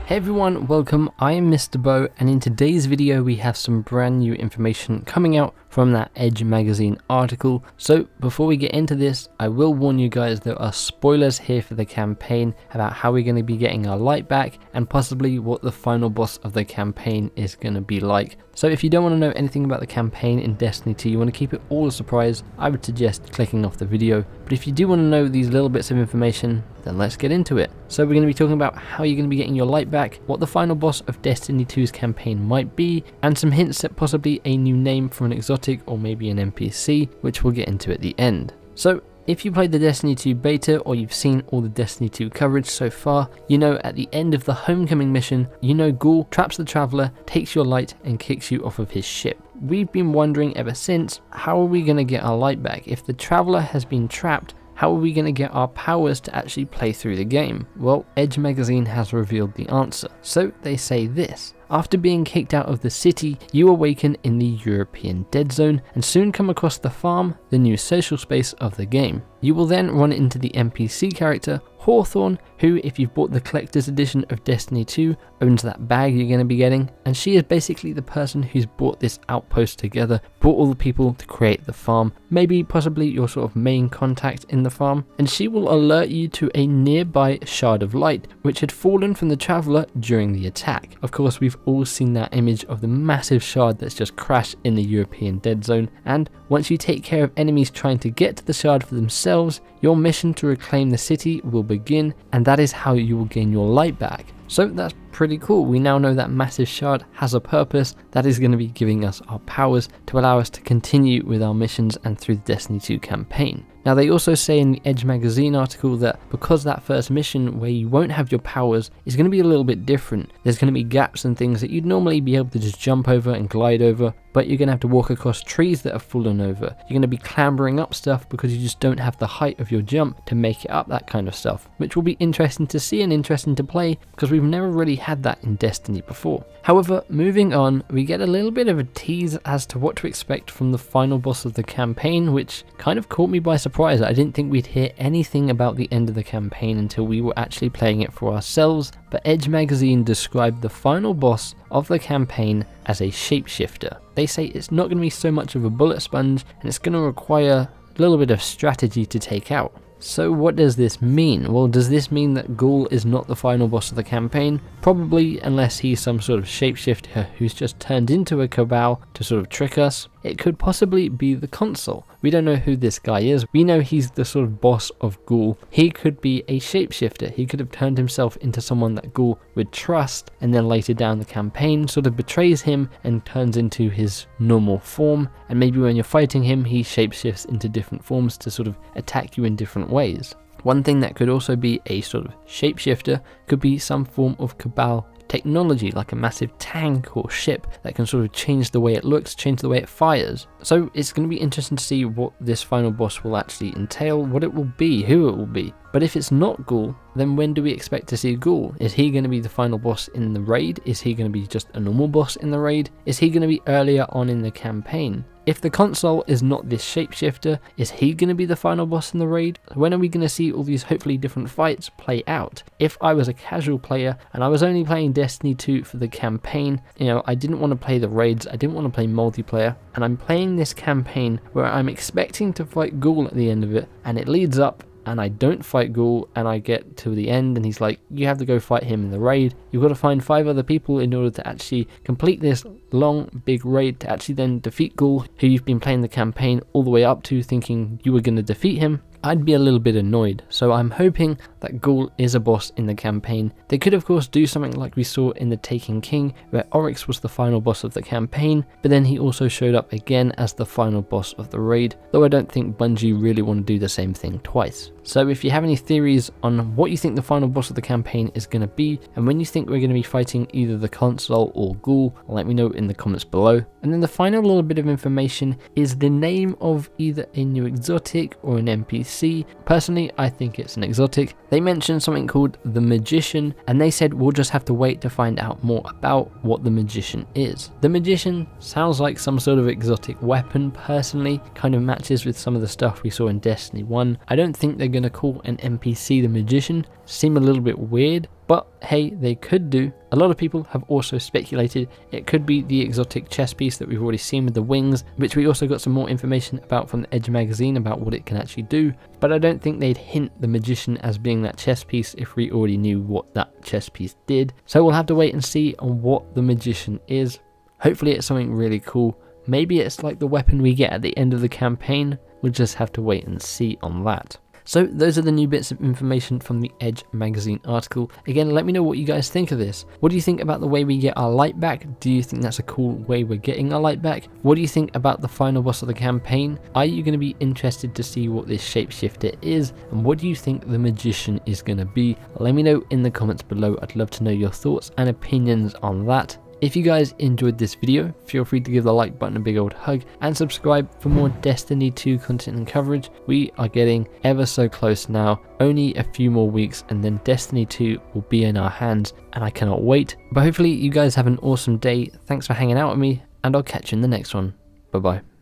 Hey everyone, welcome. I am MisterBo, and in today's video we have some brand new information coming out from that Edge magazine article. So before we get into this, I will warn you guys there are spoilers here for the campaign about how we're going to be getting our light back and possibly what the final boss of the campaign is going to be like. So if you don't want to know anything about the campaign in Destiny 2, you want to keep it all a surprise, I would suggest clicking off the video. But if you do want to know these little bits of information, then let's get into it. So we're going to be talking about how you're going to be getting your light back, what the final boss of Destiny 2's campaign might be, and some hints at possibly a new name for an exotic or maybe an NPC, which we'll get into at the end. So if you played the Destiny 2 beta or you've seen all the Destiny 2 coverage so far, you know at the end of the Homecoming mission, you know Ghoul traps the Traveler, takes your light and kicks you off of his ship. We've been wondering ever since, how are we going to get our light back? If the Traveler has been trapped, how are we going to get our powers to actually play through the game? Well, Edge magazine has revealed the answer. So they say this: after being kicked out of the city, you awaken in the European Dead Zone and soon come across the farm, the new social space of the game. You will then run into the NPC character Hawthorne, who, if you've bought the collector's edition of Destiny 2, owns that bag you're going to be getting, and she is basically the person who's brought this outpost together, brought all the people to create the farm, maybe possibly your sort of main contact in the farm, and she will alert you to a nearby shard of light, which had fallen from the Traveler during the attack. Of course, we've all seen that image of the massive shard that's just crashed in the European Dead Zone, and once you take care of enemies trying to get to the shard for themselves, your mission to reclaim the city will begin, and that is how you will gain your light back. So that's pretty cool. We now know that massive shard has a purpose that is going to be giving us our powers to allow us to continue with our missions and through the Destiny 2 campaign. Now they also say in the Edge magazine article that because that first mission where you won't have your powers is going to be a little bit different, there's going to be gaps and things that you'd normally be able to just jump over and glide over, but you're going to have to walk across trees that have fallen over. You're going to be clambering up stuff because you just don't have the height of your jump to make it up, that kind of stuff, which will be interesting to see and interesting to play because we've never really had that in Destiny before. However, moving on, we get a little bit of a tease as to what to expect from the final boss of the campaign, which kind of caught me by surprise. I didn't think we'd hear anything about the end of the campaign until we were actually playing it for ourselves, but Edge magazine described the final boss of the campaign as a shapeshifter. They say it's not going to be so much of a bullet sponge and it's going to require a little bit of strategy to take out. So what does this mean? Well, does this mean that Ghoul is not the final boss of the campaign? Probably, unless he's some sort of shapeshifter who's just turned into a Cabal to sort of trick us. It could possibly be the Consul. We don't know who this guy is. We know he's the sort of boss of Ghoul. He could be a shapeshifter. He could have turned himself into someone that Ghoul would trust, and then later down the campaign sort of betrays him and turns into his normal form, and maybe when you're fighting him he shapeshifts into different forms to sort of attack you in different ways. One thing that could also be a sort of shapeshifter could be some form of Cabal technology, like a massive tank or ship that can sort of change the way it looks, change the way it fires. So it's going to be interesting to see what this final boss will actually entail, what it will be, who it will be. But if it's not Ghoul, then when do we expect to see Ghoul? Is he going to be the final boss in the raid? Is he going to be just a normal boss in the raid? Is he going to be earlier on in the campaign? If the Consul is not this shapeshifter, is he going to be the final boss in the raid? When are we going to see all these hopefully different fights play out? If I was a casual player and I was only playing Destiny 2 for the campaign, you know, I didn't want to play the raids, I didn't want to play multiplayer, and I'm playing this campaign where I'm expecting to fight Ghoul at the end of it, and it leads up and I don't fight Ghoul, and I get to the end and he's like, you have to go fight him in the raid. You've got to find 5 other people in order to actually complete this long big raid to actually then defeat Ghoul, who you've been playing the campaign all the way up to thinking you were going to defeat him. I'd be a little bit annoyed, so I'm hoping that Ghoul is a boss in the campaign. They could of course do something like we saw in the Taken King, where Oryx was the final boss of the campaign, but then he also showed up again as the final boss of the raid, though I don't think Bungie really want to do the same thing twice. So if you have any theories on what you think the final boss of the campaign is going to be, and when you think we're going to be fighting either the Consul or Ghoul, let me know in the comments below. And then the final little bit of information is the name of either a new exotic or an NPC. Personally, I think it's an exotic. They mentioned something called the Magician, and they said we'll just have to wait to find out more about what the Magician is. The Magician sounds like some sort of exotic weapon personally, kind of matches with some of the stuff we saw in Destiny 1. I don't think they're going to call an NPC the Magician. Seem a little bit weird, but hey, they could do. A lot of people have also speculated it could be the exotic chest piece that we've already seen with the wings, which we also got some more information about from the Edge magazine about what it can actually do, but I don't think they'd hint the magician as being that chest piece if we already knew what that chest piece did. So we'll have to wait and see on what the magician is. Hopefully it's something really cool. Maybe it's like the weapon we get at the end of the campaign. We'll just have to wait and see on that. So those are the new bits of information from the Edge magazine article. Again, let me know what you guys think of this. What do you think about the way we get our light back? Do you think that's a cool way we're getting our light back? What do you think about the final boss of the campaign? Are you going to be interested to see what this shapeshifter is? And what do you think the magician is going to be? Let me know in the comments below. I'd love to know your thoughts and opinions on that. If you guys enjoyed this video, feel free to give the like button a big old hug and subscribe for more Destiny 2 content and coverage. We are getting ever so close now, only a few more weeks and then Destiny 2 will be in our hands and I cannot wait. But hopefully you guys have an awesome day. Thanks for hanging out with me and I'll catch you in the next one. Bye bye.